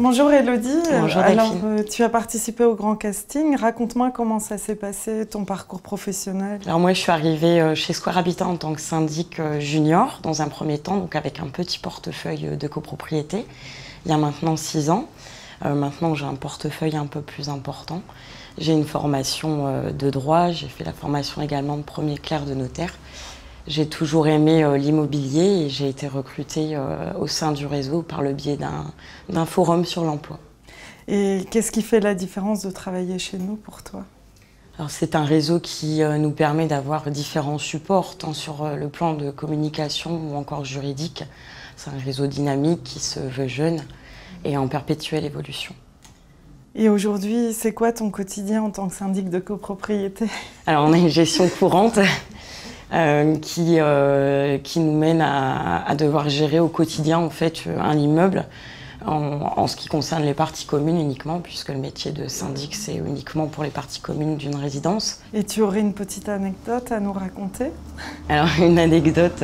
Bonjour Élodie. Bonjour Delphine. Tu as participé au grand casting. Raconte-moi comment ça s'est passé, ton parcours professionnel. Alors moi, je suis arrivée chez Square Habitat en tant que syndic junior, dans un premier temps, donc avec un petit portefeuille de copropriété, il y a maintenant 6 ans. Maintenant, j'ai un portefeuille un peu plus important. J'ai une formation de droit, j'ai fait la formation également de premier clerc de notaire. J'ai toujours aimé l'immobilier et j'ai été recrutée au sein du réseau par le biais d'un forum sur l'emploi. Et qu'est-ce qui fait la différence de travailler chez nous pour toi? Alors, c'est un réseau qui nous permet d'avoir différents supports, tant sur le plan de communication ou encore juridique. C'est un réseau dynamique qui se veut jeune et en perpétuelle évolution. Et aujourd'hui, c'est quoi ton quotidien en tant que syndic de copropriété? Alors, on a une gestion courante qui nous mène à devoir gérer au quotidien en fait, un immeuble en ce qui concerne les parties communes uniquement, puisque le métier de syndic, c'est uniquement pour les parties communes d'une résidence. Et tu aurais une petite anecdote à nous raconter? Alors, une anecdote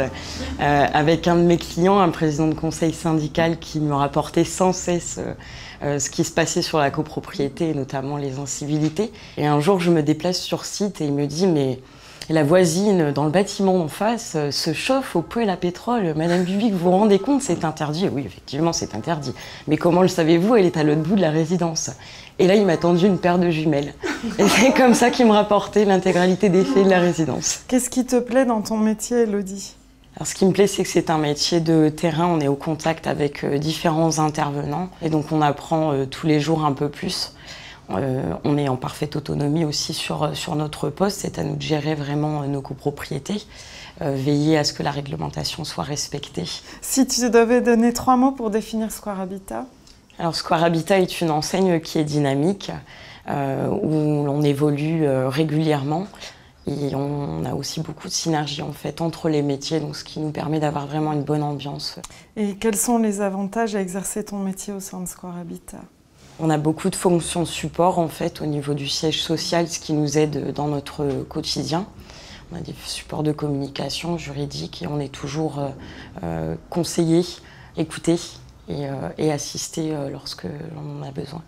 avec un de mes clients, un président de conseil syndical qui me rapportait sans cesse ce qui se passait sur la copropriété, et notamment les incivilités. Et un jour, je me déplace sur site et il me dit « mais la voisine dans le bâtiment en face se chauffe au poêle à pétrole. Madame Bubic, vous vous rendez compte, c'est interdit ?» Oui, effectivement, c'est interdit. Mais comment le savez-vous? Elle est à l'autre bout de la résidence. Et là, il m'a tendu une paire de jumelles. Et c'est comme ça qu'il me rapportait l'intégralité des faits de la résidence. Qu'est-ce qui te plaît dans ton métier, Élodie? Alors, ce qui me plaît, c'est que c'est un métier de terrain. On est au contact avec différents intervenants. Et donc, on apprend tous les jours un peu plus. On est en parfaite autonomie aussi sur notre poste. C'est à nous de gérer vraiment nos copropriétés, veiller à ce que la réglementation soit respectée. Si tu devais donner 3 mots pour définir Square Habitat? Alors, Square Habitat est une enseigne qui est dynamique, où l'on évolue régulièrement. Et on a aussi beaucoup de synergie en fait entre les métiers, donc ce qui nous permet d'avoir vraiment une bonne ambiance. Et quels sont les avantages à exercer ton métier au sein de Square Habitat? On a beaucoup de fonctions de support en fait au niveau du siège social, ce qui nous aide dans notre quotidien. On a des supports de communication juridique et on est toujours conseillé, écouté et assisté lorsque l'on en a besoin.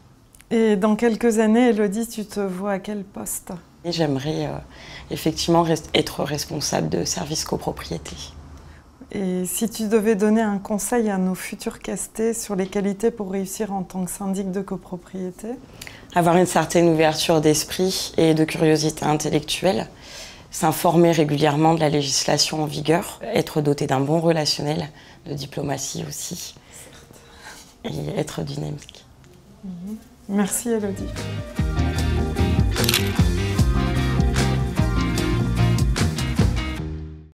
Et dans quelques années, Élodie, tu te vois à quel poste? J'aimerais effectivement être responsable de service copropriété. Et si tu devais donner un conseil à nos futurs castés sur les qualités pour réussir en tant que syndic de copropriété? Avoir une certaine ouverture d'esprit et de curiosité intellectuelle, s'informer régulièrement de la législation en vigueur, être doté d'un bon relationnel, de diplomatie aussi, et être dynamique. Merci Élodie.